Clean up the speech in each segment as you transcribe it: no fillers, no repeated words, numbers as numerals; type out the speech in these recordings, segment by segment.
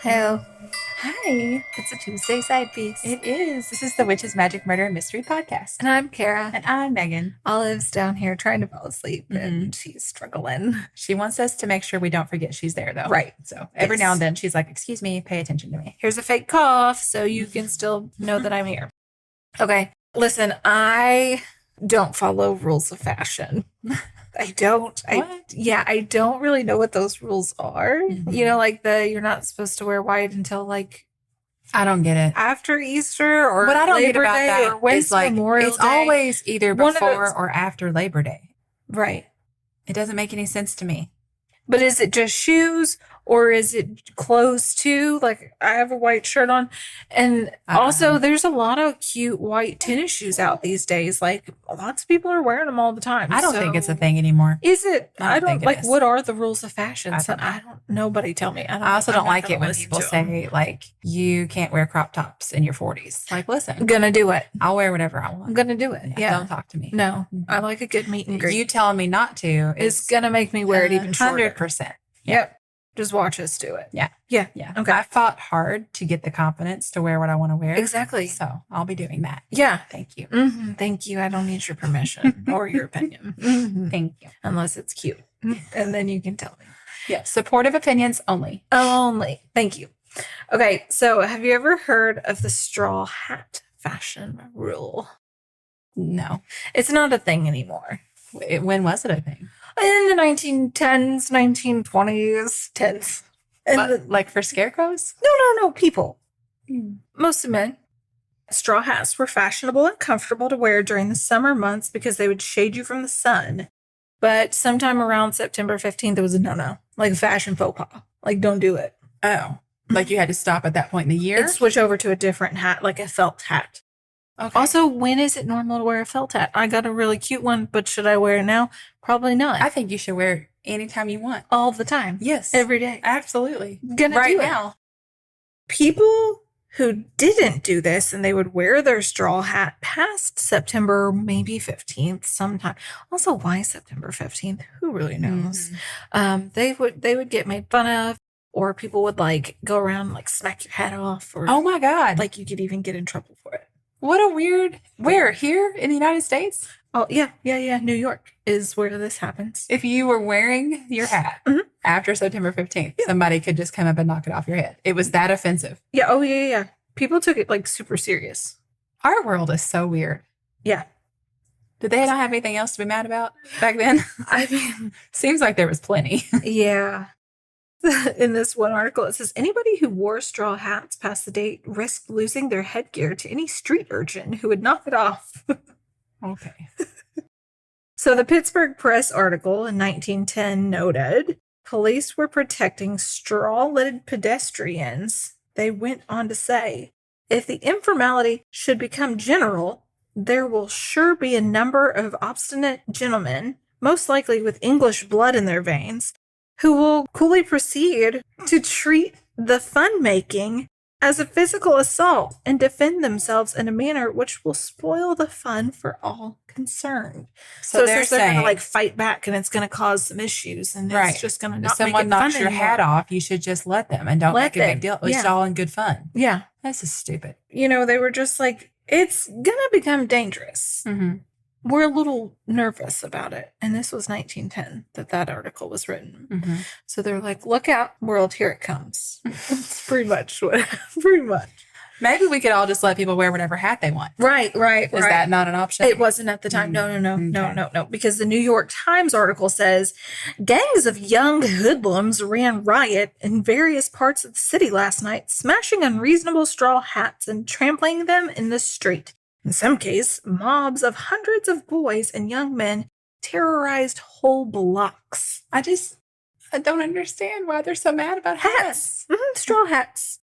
Hello. Hi. It's a Tuesday side piece. It is. This is the Witches, Magic, Murder, and Mystery Podcast. And I'm Kara. And I'm Megan. Olive's down here trying to fall asleep and she's struggling. She wants us to make sure we don't forget she's there, though. Right. So every now and then she's like, excuse me, pay attention to me. Here's a fake cough so you can still know that I'm here. Okay. Listen, I don't follow rules of fashion. I don't. I don't really know what those rules are. Mhm. You know, like you're not supposed to wear white until like I don't get it. after Easter or What I don't Labor get about Day that or when's is like Memorial it's Day? always either One of before those- or after Labor Day. Right. It doesn't make any sense to me. But is it just shoes or is it clothes too? Like I have a white shirt on. And I don't also know. there's a lot of cute white tennis shoes out these days. Like lots of people are wearing them all the time. I don't think it's a thing anymore. Is it? I don't think it like is. what are the rules of fashion? I So don't know. I don't nobody tell me. I also I'm don't not like gonna it when listen people to 'em. say, like, you can't wear crop tops in your 40s. Like, I'm listen, gonna do it. I'll wear whatever I I'm want. gonna do it. Yeah. Don't talk to me. No. I like a good meet and greet. You telling me not to It's gonna make me wear it even shorter. 100%. Yep. Just watch us do it. Yeah. Yeah. Yeah. Okay. I fought hard to get the confidence to wear what I want to wear. Exactly. So I'll be doing that. Yeah. Thank you. Thank you. I don't need your permission or your opinion. Thank you. Unless it's cute. And then you can tell me. Yeah. Supportive opinions only. Only. Thank you. Okay. So have you ever heard of the straw hat fashion rule? No. It's not a thing anymore. When was it a thing? In the 1910s, 1920s, 10s. And But, like for scarecrows? no, people. Mostly men. Straw hats were fashionable and comfortable to wear during the summer months because they would shade you from the sun. But sometime around September 15th, it was a no-no. Like a fashion faux pas. Like, don't do it. Oh. Like you had to stop at that point in the year? And switch over to a different hat, like a felt hat. Okay. Also, when is it normal to wear a felt hat? I got a really cute one, but should I wear it now? Probably not. I think you should wear it anytime you want. All the time. Yes. Every day. Absolutely. Gonna right do it. now. People who didn't do this and they would wear their straw hat past September, maybe 15th sometime. Also, why September 15th? Who really knows? Mhm. They would get made fun of, or people would like go around and, like smack your hat off, or Oh my God. like you could even get in trouble for it. What a weird. Where? Here in the United States? Oh yeah. New York is where this happens. If you were wearing your hat Mhm. after September 15th, somebody could just come up and knock it off your head. It was that offensive. Yeah. Oh yeah. People took it like super serious. Our world is so weird. Yeah. Did they not have anything else to be mad about back then? I mean, Seems like there was plenty. yeah. In this one article, it says anybody who wore straw hats past the date risked losing their headgear to any street urchin who would knock it off. Okay. So the Pittsburgh Press article in 1910 noted police were protecting straw-lidded pedestrians. They went on to say, if the informality should become general, there will sure be a number of obstinate gentlemen, most likely with English blood in their veins, who will coolly proceed to treat the fun-making as a physical assault and defend themselves in a manner which will spoil the fun for all concerned. So they're they're going saying to like fight back and it's going to cause some issues and Right. it's just going to if not someone make it knocks fun your anymore. hat off, you should just let them and don't Let make a big them. deal. It's Yeah. all in good fun. Yeah. This is stupid. You know, they were just like, it's going to become dangerous. Mm-hmm. We're a little nervous about it. And this was 1910 that article was written. Mm-hmm. So they're like, look out, world, here it comes. It's pretty much what, pretty much. Maybe we could all just let people wear whatever hat they want. Right. Is that not an option? It wasn't at the time. No. Okay. Because the New York Times article says gangs of young hoodlums ran riot in various parts of the city last night, smashing unreasonable straw hats and trampling them in the street. In some cases, mobs of hundreds of boys and young men terrorized whole blocks. I don't understand why they're so mad about hats. Straw hats.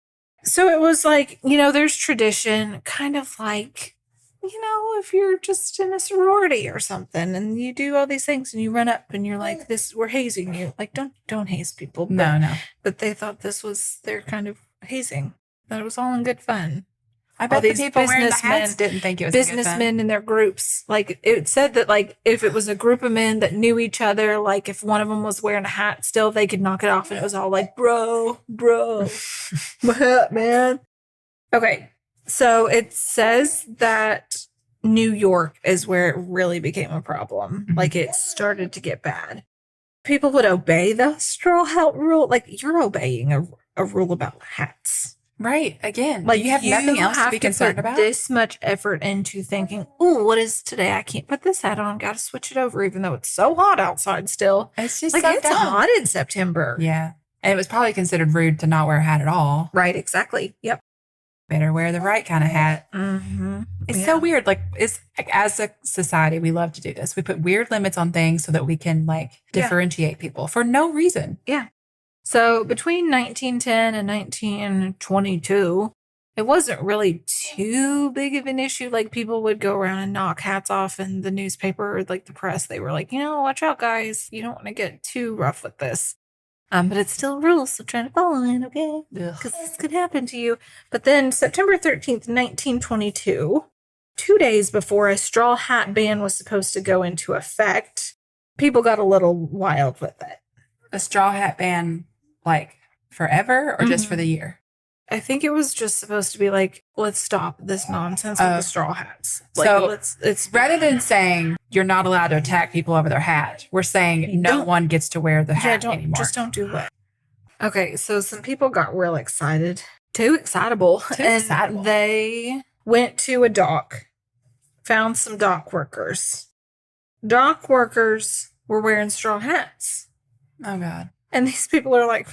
So it was like, you know, there's tradition, kind of like, you know, if you're just in a sorority or something and you do all these things and you run up and you're like, we're hazing you. Like, don't haze people. No. But they thought this was their kind of hazing. That it was all in good fun. I bet the people wearing the hats didn't think it was businessmen in their groups. Like it said that like if it was a group of men that knew each other, like if one of them was wearing a hat still, they could knock it off and it was all like, bro, what up, man? Okay. So it says that New York is where it really became a problem. Mhm. Like it started to get bad. People would obey the straw hat rule. Like you're obeying a rule about hats. Right. Again, Like you have nothing else to be concerned about. This much effort into thinking, oh, what is today? I can't put this hat on. Got to switch it over, even though it's so hot outside still. It's just like so it's dumb. hot in September. Yeah. And it was probably considered rude to not wear a hat at all. Right. Exactly. Yep. Better wear the right kind of hat. Mm-hmm. It's so weird. Like it's like, as a society, we love to do this. We put weird limits on things so that we can like differentiate people for no reason. Yeah. So between 1910 and 1922, it wasn't really too big of an issue. Like people would go around and knock hats off in the newspaper, like the press. They were like, watch out, guys. You don't want to get too rough with this. But it's still rules, so try to follow it, okay? Because this could happen to you. But then September 13th, 1922, 2 days before a straw hat ban was supposed to go into effect, people got a little wild with it. A straw hat ban, like forever or just for the year? I think it was just supposed to be like, let's stop this nonsense with the straw hats. Like, so it's rather than saying you're not allowed to attack people over their hat, we're saying no one gets to wear the hat anymore. Just don't do it. Okay, so some people got real excited. Too excitable. They went to a dock, found some dock workers. Dock workers were wearing straw hats. Oh, God. And these people are like,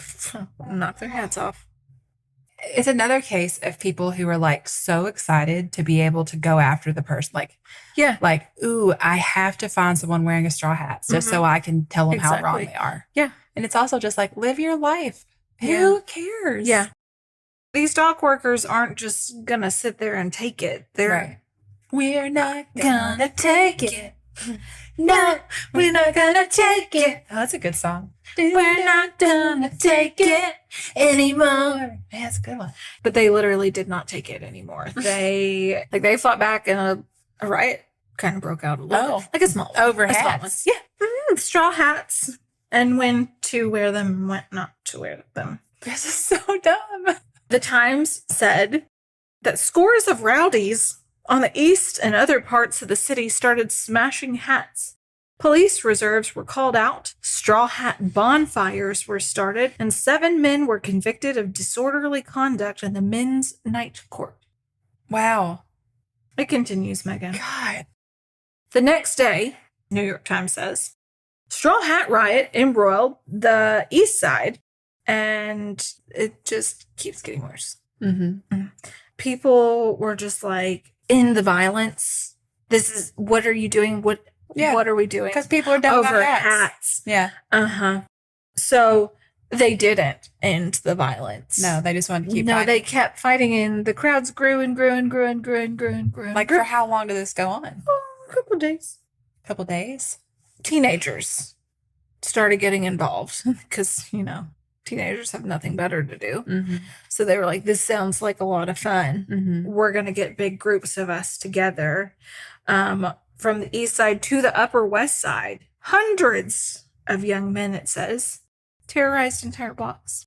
knock their hats off. It's another case of people who are like so excited to be able to go after the person. Like, ooh, I have to find someone wearing a straw hat just so I can tell them how wrong they are. Yeah. And it's also just like, live your life. Yeah. Who cares? Yeah. These dock workers aren't just going to sit there and take it. They're We're not gonna take it. No, we're not gonna take it. Oh, that's a good song. We're not gonna take it anymore. Yeah, that's a good one. But they literally did not take it anymore. They fought back and a riot kind of broke out a little bit. Like a small one. Over hats. Yeah. Mm-hmm. Straw hats. And when to wear them and when not to wear them. This is so dumb. The Times said that scores of rowdies on the east and other parts of the city started smashing hats. Police reserves were called out, straw hat bonfires were started, and 7 men were convicted of disorderly conduct in the men's night court. Wow. It continues, Megan. God. The next day, New York Times says, straw hat riot embroiled the east side, and it just keeps getting worse. Mm-hmm. People were just like, in the violence. What are you doing? What are we doing? Because people are done over hats. Yeah. Uh-huh. So they didn't end the violence. No, they just wanted to keep fighting. No, they kept fighting and the crowds grew and grew and grew and grew and grew and grew. Like for how long did this go on? A couple days. Couple days? Teenagers started getting involved because, teenagers have nothing better to do. Mm-hmm. So they were like, this sounds like a lot of fun. Mm-hmm. We're going to get big groups of us together. From the east side to the upper west side, hundreds of young men, it says, terrorized entire blocks.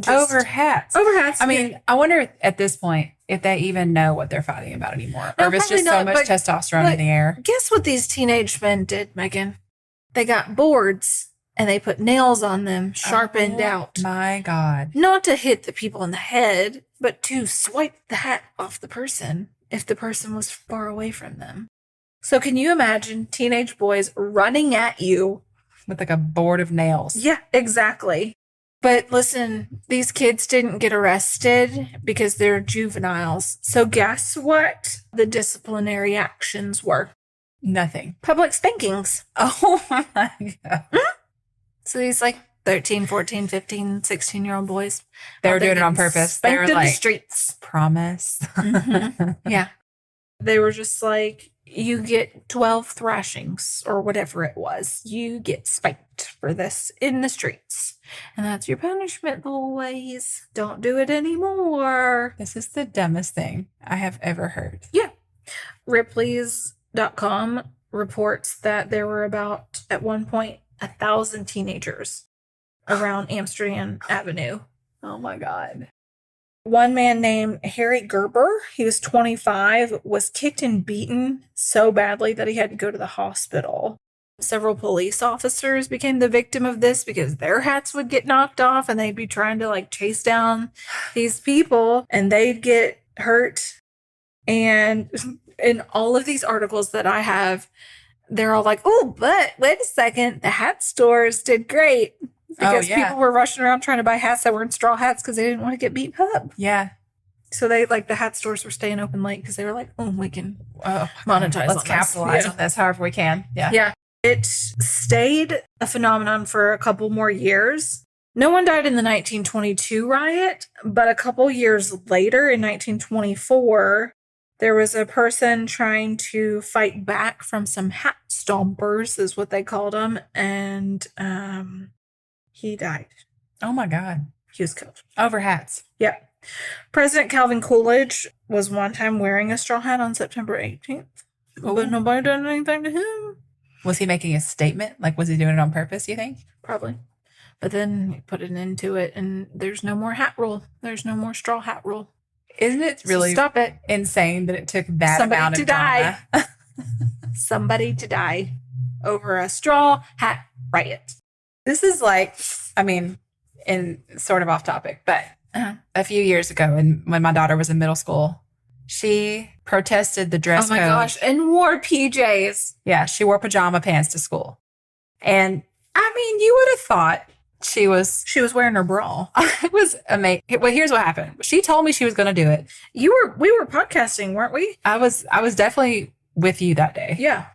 Over hats. Over hats. I mean, I wonder at this point if they even know what they're fighting about anymore. No, or if it's just so much testosterone in the air. Guess what these teenage men did, Megan? They got boards and they put nails on them, sharpened out. My God. Not to hit the people in the head, but to swipe the hat off the person if the person was far away from them. So can you imagine teenage boys running at you? With like a board of nails. Yeah, exactly. But listen, these kids didn't get arrested because they're juveniles. So guess what the disciplinary actions were? Nothing. Public spankings. Oh my God. So these 13, 14, 15, 16-year-old boys. They were doing it on purpose. They were in like, the streets. Promise. Mm-hmm. Yeah. They were just like, you get 12 thrashings or whatever it was. You get spanked for this in the streets. And that's your punishment, boys. Don't do it anymore. This is the dumbest thing I have ever heard. Yeah. Ripley's.com reports that there were about, at one point, 1,000 teenagers around Amsterdam Avenue. Oh my God. One man named Harry Gerber, he was 25, was kicked and beaten so badly that he had to go to the hospital. Several police officers became the victim of this because their hats would get knocked off and they'd be trying to like chase down these people and they'd get hurt. And in all of these articles that I have, they're all like, oh, but wait a second, the hat stores did great. Because people were rushing around trying to buy hats that weren't straw hats because they didn't want to get beat up. Yeah. So they, like, the hat stores were staying open late because they were like, oh, we can monetize Let's capitalize on this however we can. Yeah. Yeah. It stayed a phenomenon for a couple more years. No one died in the 1922 riot, but a couple years later in 1924, there was a person trying to fight back from some hat stompers, is what they called them, and he died. Oh my God. He was killed. Over hats. Yeah. President Calvin Coolidge was one time wearing a straw hat on September 18th, but nobody did anything to him. Was he making a statement? Like, was he doing it on purpose, you think? Probably. But then he put an end to it, and there's no more hat rule. There's no more straw hat rule. Isn't it really stop it? Insane that it took that Somebody amount to of drama? die. Somebody to die over a straw hat riot. This is like, I mean, in sort of off topic, but a few years ago, when my daughter was in middle school, she protested the dress code. Oh my gosh, and wore PJs. Yeah, she wore pajama pants to school. And I mean, you would have thought she was wearing her bra. It was amazing. Well, here's what happened. She told me she was going to do it. We were podcasting, weren't we? I was definitely with you that day. Yeah.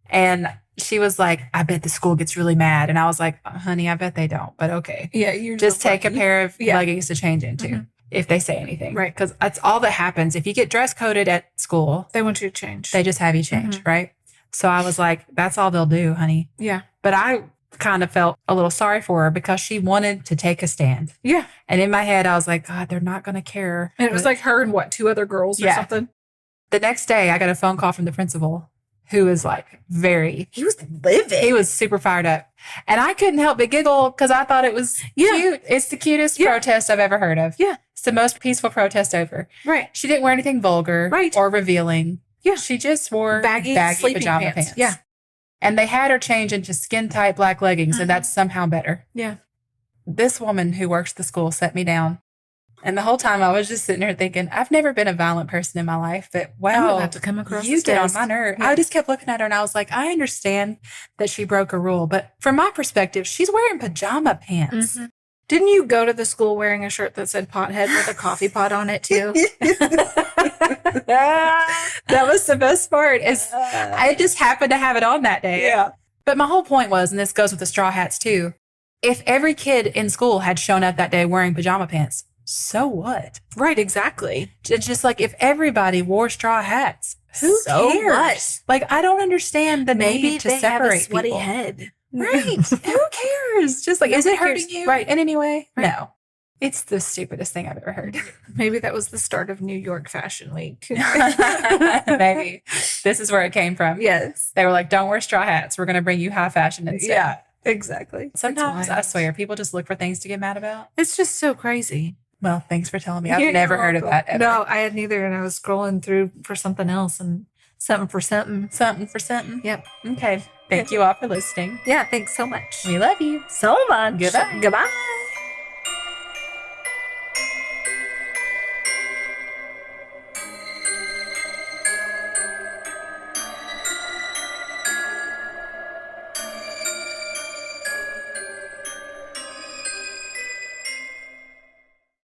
And she was like, I bet the school gets really mad. And I was like, honey, I bet they don't. But okay. Yeah. You're just take a pair of leggings to change into if they say anything. Right. Because that's all that happens. If you get dress coded at school, they want you to change. They just have you change. Right. So I was like, that's all they'll do, honey. Yeah. But I kind of felt a little sorry for her because she wanted to take a stand. Yeah. And in my head, I was like, God, they're not going to care. And it was like her and two other girls or something. The next day, I got a phone call from the principal who was like he was livid. He was super fired up. And I couldn't help but giggle because I thought it was cute. It's the cutest protest I've ever heard of. Yeah. It's the most peaceful protest ever. Right. She didn't wear anything vulgar or revealing. Yeah. She just wore baggy pajama pants. Yeah. And they had her change into skin-tight black leggings, and that's somehow better. Yeah. This woman who works the school set me down. And the whole time I was just sitting there thinking, I've never been a violent person in my life, but wow, have to come across you get on my nerve. Yeah. I just kept looking at her and I was like, I understand that she broke a rule, but from my perspective, she's wearing pajama pants. Mm-hmm. Didn't you go to the school wearing a shirt that said pothead with a coffee pot on it too? That was the best part. I just happened to have it on that day. Yeah. But my whole point was, and this goes with the straw hats too, if every kid in school had shown up that day wearing pajama pants, so what? Right, exactly. It's just like if everybody wore straw hats, who cares? What? Like, I don't understand the need to separate have a sweaty people. Head. Right. Who cares? Just like, is it hurting you? Right. In any way? Right. No. It's the stupidest thing I've ever heard. Maybe that was the start of New York Fashion Week. Maybe. This is where it came from. Yes. They were like, don't wear straw hats. We're going to bring you high fashion instead. Yeah, exactly. Sometimes, I swear, people just look for things to get mad about. It's just so crazy. Well, thanks for telling me. I've never heard of that ever. No, I had neither. And I was scrolling through for something else and something for something. Something for something. Yep. Okay. Thank you all for listening. Yeah, thanks so much. We love you so much. Goodbye. Goodbye.